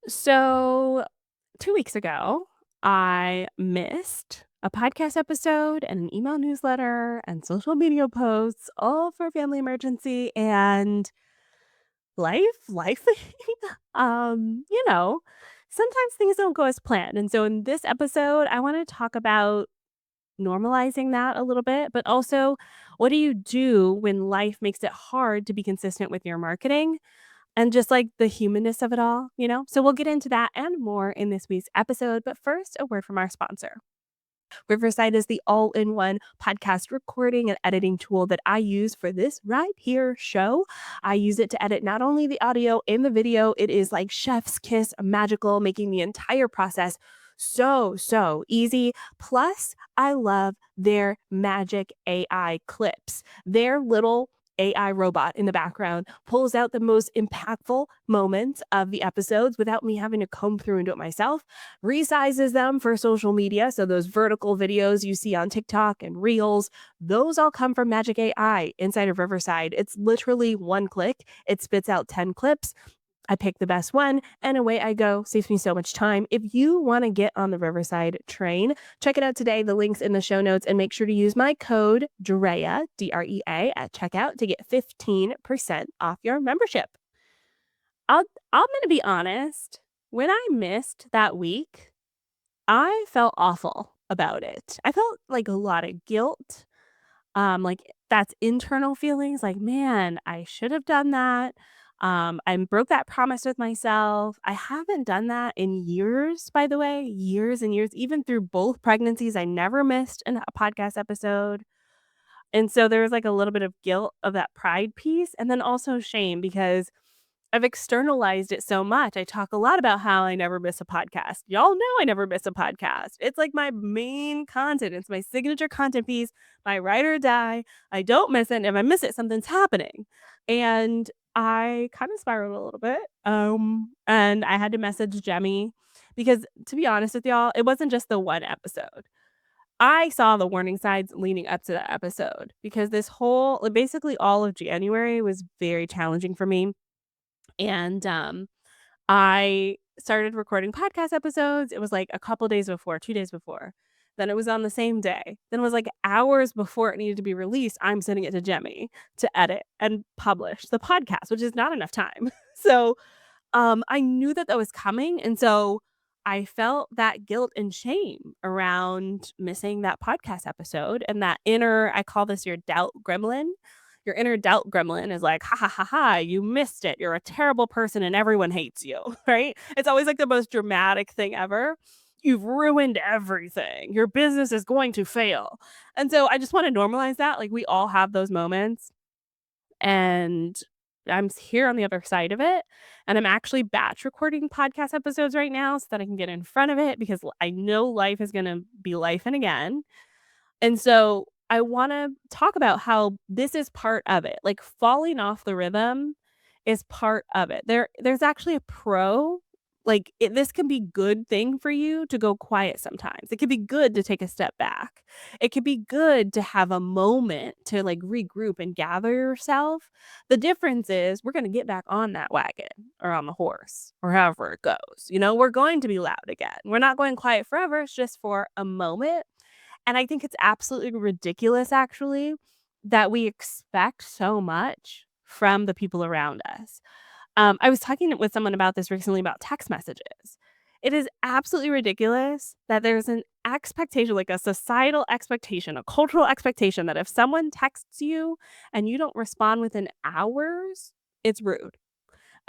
So, 2 weeks ago, I missed a podcast episode and an email newsletter and social media posts, all for a family emergency and life. You know, sometimes things don't go as planned. And so in this episode, I want to talk about normalizing that a little bit, but also what do you do when life makes it hard to be consistent with your marketing? And just, like, the humanness of it all? So we'll get into that and more in this week's episode, but first, a word from our sponsor. Riverside is the all-in-one podcast recording and editing tool that I use for this right here show. I use it to edit not only the audio and the video, it is like chef's kiss magical, making the entire process so easy. Plus, I love their magic AI clips. Their little AI robot in the background pulls out the most impactful moments of the episodes without me having to comb through and do it myself, resizes them for social media. So those vertical videos you see on TikTok and Reels, those all come from Magic AI inside of Riverside. It's literally one click. It spits out 10 clips. I pick the best one and away I go. Saves me so much time. If you want to get on the Riverside train, check it out today. The link's in the show notes and make sure to use my code DREA, DREA at checkout to get 15% off your membership. I'm going to be honest. When I missed that week, I felt awful about it. I felt like a lot of guilt. Like that's internal feelings like, man, I should have done that. I broke that promise with myself. I haven't done that in years, by the way, years and years. Even through both pregnancies, I never missed a podcast episode. And so there was like a little bit of guilt of that pride piece and then also shame because I've externalized it so much. I talk a lot about how I never miss a podcast. Y'all know I never miss a podcast. It's like my main content. It's my signature content piece, my ride or die. I don't miss it. And if I miss it, something's happening. And I kind of spiraled a little bit. And I had to message Jemmy because to be honest with y'all, it wasn't just the one episode. I saw the warning signs leading up to that episode because this whole like, basically all of January was very challenging for me. And I started recording podcast episodes. It was like a couple days before, 2 days before. Then it was on the same day. Then it was like hours before it needed to be released. I'm sending it to Jemmy to edit and publish the podcast, which is not enough time. So I knew that was coming. And so I felt that guilt and shame around missing that podcast episode and that inner, I call this your doubt gremlin. Your inner doubt gremlin is like, ha ha ha ha, you missed it. You're a terrible person and everyone hates you, right? It's always like the most dramatic thing ever. You've ruined everything. Your business is going to fail. And so I just want to normalize that. Like we all have those moments. And I'm here on the other side of it, and I'm actually batch recording podcast episodes right now so that I can get in front of it because I know life is gonna be life and again. And so I wanna talk about how this is part of it, like, falling off the rhythm is part of it. There's actually a pro, like, this can be good thing for you to go quiet sometimes. It could be good to take a step back. It could be good to have a moment to, like, regroup and gather yourself. The difference is we're gonna get back on that wagon or on the horse or however it goes. We're going to be loud again. We're not going quiet forever. It's just for a moment. And I think it's absolutely ridiculous, actually, that we expect so much from the people around us. I was talking with someone about this recently about text messages. It is absolutely ridiculous that there's an expectation, like a societal expectation, a cultural expectation that if someone texts you and you don't respond within hours, it's rude.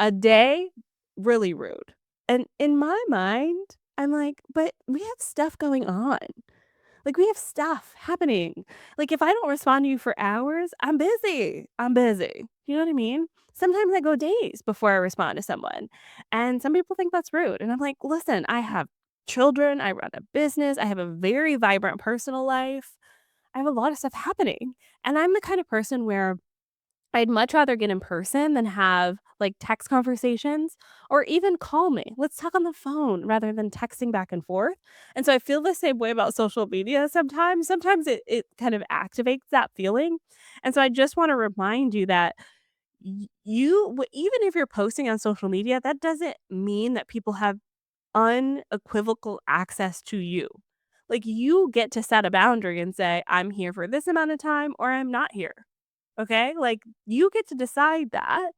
A day, really rude. And in my mind, I'm like, but we have stuff going on. Like, we have stuff happening. Like, if I don't respond to you for hours, I'm busy. I'm busy. You know what I mean? Sometimes I go days before I respond to someone. And some people think that's rude. And I'm like, listen, I have children. I run a business. I have a very vibrant personal life. I have a lot of stuff happening. And I'm the kind of person where I'd much rather get in person than have, like, text conversations or even call me. Let's talk on the phone rather than texting back and forth, and so I feel the same way about social media sometimes. Sometimes it kind of activates that feeling, and so I just wanna remind you that even if you're posting on social media, that doesn't mean that people have unequivocal access to you. Like, you get to set a boundary and say, "I'm here for this amount of time," or "I'm not here." Okay? Like, you get to decide that.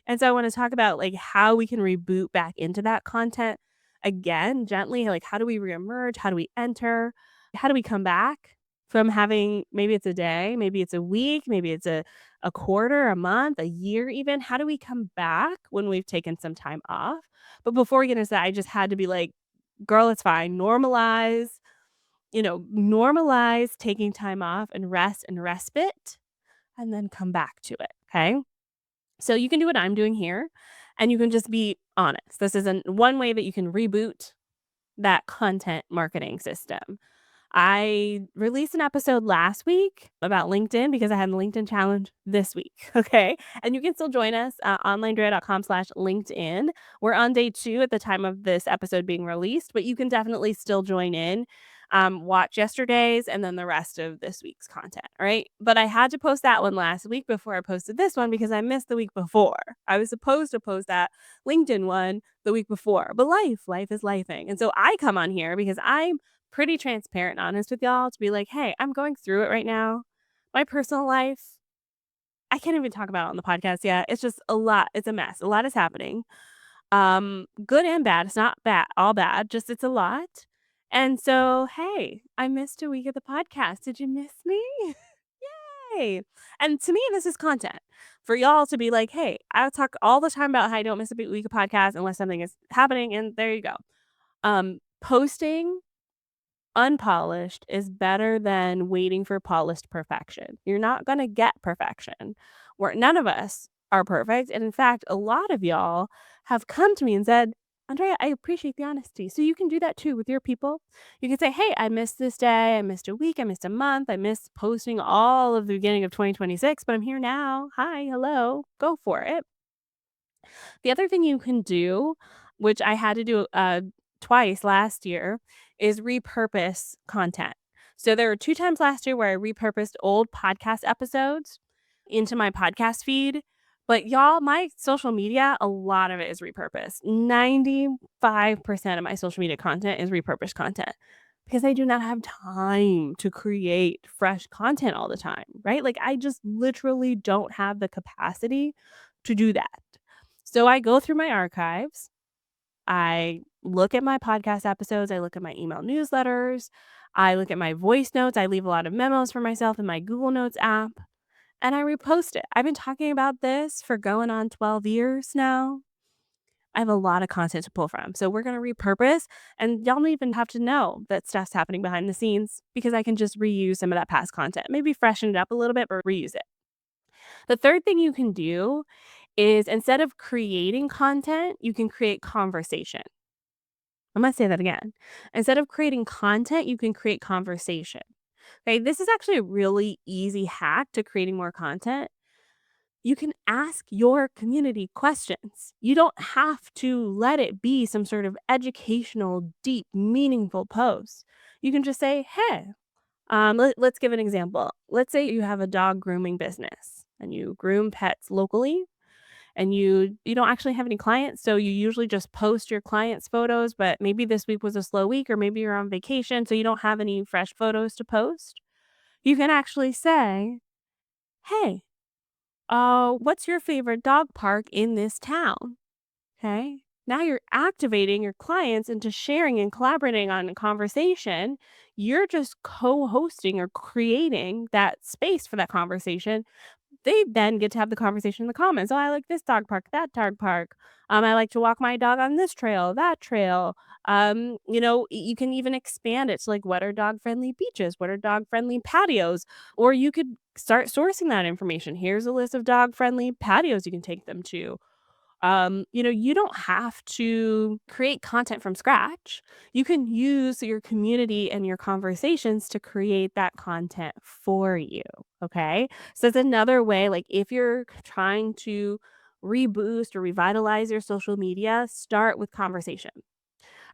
And so I wanna talk about, like, how we can reboot back into that content again gently. Like, how do we reemerge? How do we enter? How do we come back from having, maybe it's a day, maybe it's a week, maybe it's a quarter, a month, a year even? How do we come back when we've taken some time off? But before we get into that, I just had to be like, "Girl, it's fine. Normalize taking time off and rest and respite, and then come back to it." Okay? So you can do what I'm doing here, and you can just be honest. This is one way that you can reboot that content marketing system. I released an episode last week about LinkedIn because I had the LinkedIn challenge this week. Okay. And you can still join us onlinedrea.com/LinkedIn. We're on day 2 at the time of this episode being released, but you can definitely still join in. Watch yesterday's and then the rest of this week's content. All right. But I had to post that one last week before I posted this one because I missed the week before. I was supposed to post that LinkedIn one the week before, but life is lifing. And so I come on here because I'm pretty transparent and honest with y'all to be like, "Hey, I'm going through it right now. My personal life, I can't even talk about it on the podcast yet. It's just a lot. It's a mess. A lot is happening. Good and bad. It's not bad, all bad, just it's a lot. And so, hey, I missed a week of the podcast. Did you miss me? Yay. And to me, this is content for y'all to be like, "Hey, I talk all the time about how I don't miss a week of podcast unless something is happening." And there you go. Posting unpolished is better than waiting for polished perfection. You're not gonna get perfection. None of us are perfect, and in fact, a lot of y'all have come to me and said, "Andrea, I appreciate the honesty." So you can do that too with your people. You can say, "Hey, I missed this day, I missed a week, I missed a month, I missed posting all of the beginning of 2026, but I'm here now. Hi, hello." Go for it. The other thing you can do, which I had to do, twice last year, is repurpose content. So there were 2 times last year where I repurposed old podcast episodes into my podcast feed, but y'all, my social media, a lot of it is repurposed. 95% of my social media content is repurposed content because I do not have time to create fresh content all the time, right? Like, I just literally don't have the capacity to do that. So I go through my archives, I look at my podcast episodes, I look at my email newsletters, I look at my voice notes, I leave a lot of memos for myself in my Google Notes app, and I repost it. I've been talking about this for going on 12 years now. I have a lot of content to pull from. So we're going to repurpose, and y'all don't even have to know that stuff's happening behind the scenes because I can just reuse some of that past content. Maybe freshen it up a little bit, but reuse it. The third thing you can do is, instead of creating content, you can create conversation. I'm gonna say that again. Instead of creating content, you can create conversation. Okay, this is actually a really easy hack to creating more content. You can ask your community questions. You don't have to let it be some sort of educational, deep, meaningful post. You can just say, "Hey," let's give an example. Let's say you have a dog grooming business and you groom pets locally, and you don't actually have any clients, so you usually just post your clients' photos, but maybe this week was a slow week or maybe you're on vacation, so you don't have any fresh photos to post. You can actually say, "Hey, what's your favorite dog park in this town?" Okay? Now you're activating your clients into sharing and collaborating on a conversation. You're just co-hosting or creating that space for that conversation. They then get to have the conversation in the comments. "Oh, I like this dog park, that dog park. I like to walk my dog on this trail, that trail." You can even expand it to, like, what are dog-friendly beaches? What are dog-friendly patios? Or you could start sourcing that information. Here's a list of dog-friendly patios you can take them to. You don't have to create content from scratch. You can use your community and your conversations to create that content for you. Okay. So it's another way, like, if you're trying to reboost or revitalize your social media, start with conversation.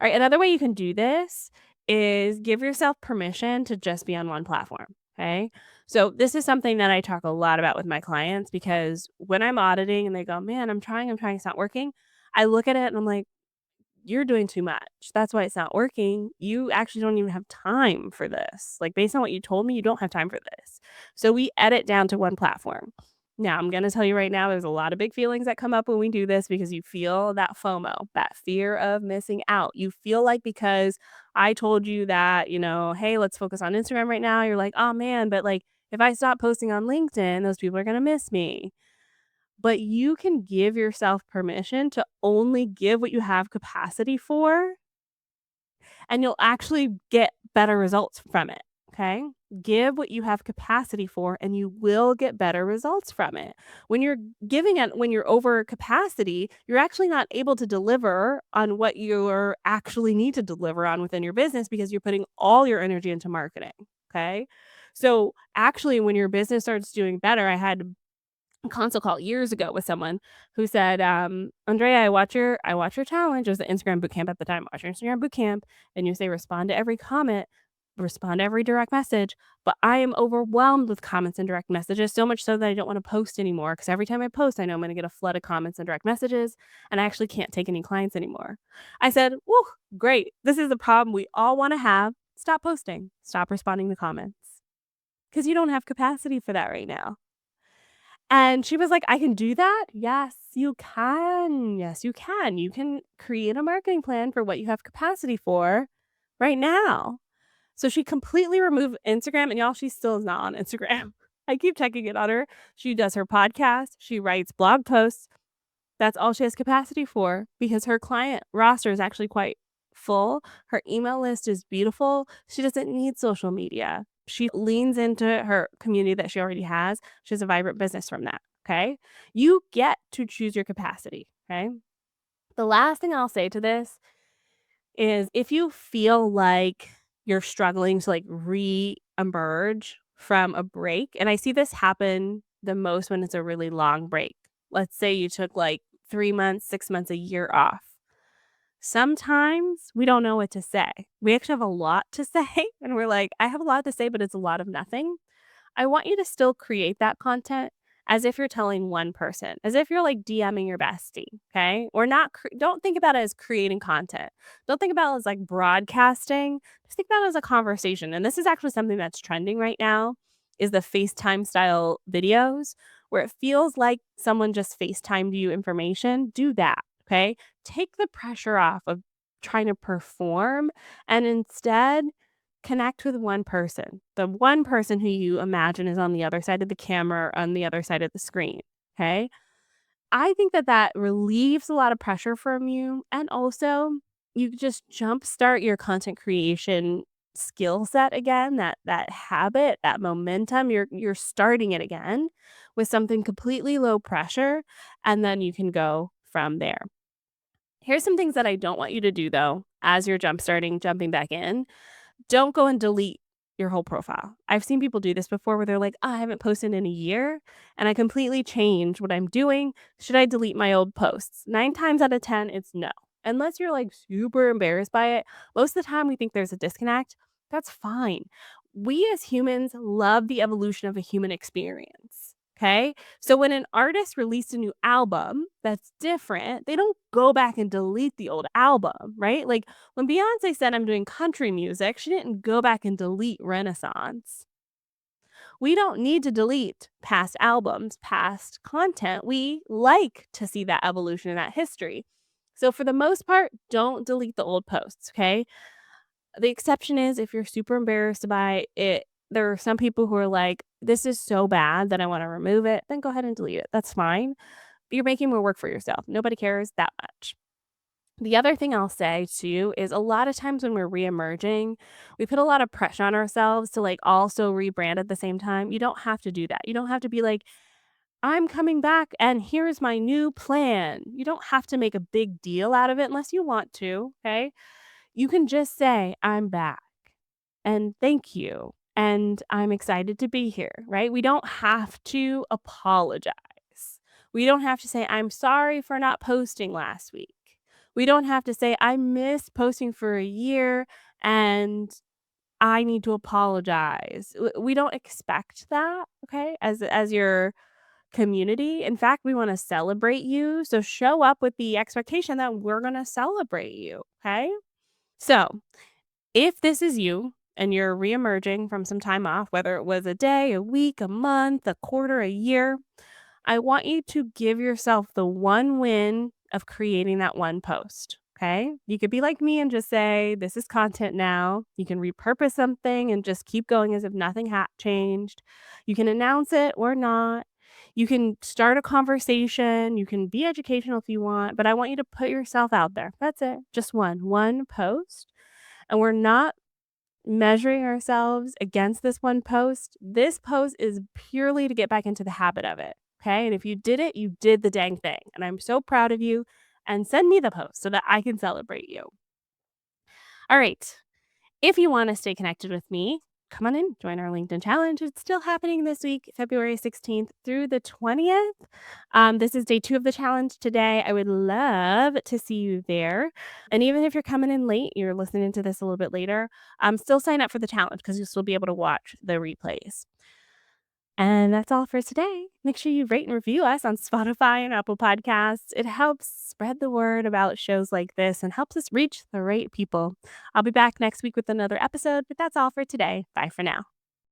All right. Another way you can do this is give yourself permission to just be on one platform. Okay. So this is something that I talk a lot about with my clients because when I'm auditing and they go, "Man, I'm trying, it's not working." I look at it and I'm like, "You're doing too much. That's why it's not working. You actually don't even have time for this. Like, based on what you told me, you don't have time for this." So we edit down to one platform. Now, I'm gonna tell you right now, there's a lot of big feelings that come up when we do this because you feel that FOMO, that fear of missing out. You feel like because I told you that, "Hey, let's focus on Instagram right now," you're like, "Oh, man, but, like, if I stop posting on LinkedIn, those people are gonna miss me." But you can give yourself permission to only give what you have capacity for, and you'll actually get better results from it, okay? Give what you have capacity for, and you will get better results from it. When you're over capacity, you're actually not able to deliver on what you actually need to deliver on within your business because you're putting all your energy into marketing, okay? So, actually, when your business starts doing better, I had consult call years ago with someone who said, "Andrea, I watch your challenge." It was the Instagram boot camp at the time. "Watch your Instagram boot camp, and you say respond to every comment, respond to every direct message, but I am overwhelmed with comments and direct messages, so much so that I don't wanna post anymore because every time I post, I know I'm gonna get a flood of comments and direct messages, and I actually can't take any clients anymore." I said, "Woo, great. This is the problem we all wanna have. Stop posting. Stop responding to comments because you don't have capacity for that right now." And she was like, "I can do that?" "Yes, you can. Yes, you can. You can create a marketing plan for what you have capacity for right now." So she completely removed Instagram, and y'all, she still is not on Instagram. I keep checking it on her. She does her podcast, she writes blog posts. That's all she has capacity for because her client roster is actually quite full. Her email list is beautiful. She doesn't need social media. She leans into her community that she already has. She has a vibrant business from that. Okay. You get to choose your capacity. Okay. The last thing I'll say to this is if you feel like you're struggling to like re emerge from a break, and I see this happen the most when it's a really long break. Let's say you took like 3 months, 6 months, a year off. Sometimes we don't know what to say. We actually have a lot to say, and we're like, I have a lot to say, but it's a lot of nothing. I want you to still create that content as if you're telling one person, as if you're like DMing your bestie, okay? Or not don't think about it as creating content. Don't think about it as like broadcasting. Just think about it as a conversation. And this is actually something that's trending right now is the FaceTime style videos where it feels like someone just FaceTimed you information. Do that, okay? Take the pressure off of trying to perform and instead connect with one person, the one person who you imagine is on the other side of the camera or on the other side of the screen, okay? I think that that relieves a lot of pressure from you, and also you just jumpstart your content creation skill set again, that habit, that momentum, you're starting it again with something completely low pressure, and then you can go from there. Here's some things that I don't want you to do though, as you're jumping back in. Don't go and delete your whole profile. I've seen people do this before where they're like, "Oh, I haven't posted in a year and I completely changed what I'm doing. Should I delete my old posts?" 9 times out of 10, it's no. Unless you're like super embarrassed by it, most of the time we think there's a disconnect. That's fine. We as humans love the evolution of a human experience. Okay. So when an artist released a new album that's different, they don't go back and delete the old album, right? Like when Beyoncé said, "I'm doing country music," she didn't go back and delete Renaissance. We don't need to delete past albums, past content. We like to see that evolution and that history. So, for the most part, don't delete the old posts, okay? The exception is if you're super embarrassed by it. There are some people who are like, "This is so bad that I want to remove it." Then go ahead and delete it. That's fine. But you're making more work for yourself. Nobody cares that much. The other thing I'll say too is a lot of times when we're reemerging, we put a lot of pressure on ourselves to like also rebrand at the same time. You don't have to do that. You don't have to be like, "I'm coming back and here's my new plan." You don't have to make a big deal out of it unless you want to. Okay. You can just say, "I'm back and thank you. And I'm excited to be here," right? We don't have to apologize. We don't have to say, "I'm sorry for not posting last week." We don't have to say, "I missed posting for a year and I need to apologize. We don't expect that, okay, as your community. In fact, we wanna celebrate you, so show up with the expectation that we're gonna celebrate you, okay? So, if this is you and you're reemerging from some time off, whether it was a day, a week, a month, a quarter, a year, I want you to give yourself the one win of creating that one post. Okay. You could be like me and just say, this is content now. You can repurpose something and just keep going as if nothing had changed. You can announce it or not. You can start a conversation. You can be educational if you want, but I want you to put yourself out there. That's it. Just one post. And we're not measuring ourselves against this one post. This post is purely to get back into the habit of it. Okay. And if you did it, you did the dang thing. And I'm so proud of you. And send me the post so that I can celebrate you. All right. If you want to stay connected with me, come on in, join our LinkedIn challenge. It's still happening this week, February 16th through the 20th. This is day 2 of the challenge today. I would love to see you there. And even if you're coming in late, you're listening to this a little bit later, still sign up for the challenge because you'll still be able to watch the replays. And that's all for today. Make sure you rate and review us on Spotify and Apple Podcasts. It helps spread the word about shows like this and helps us reach the right people. I'll be back next week with another episode, but that's all for today. Bye for now.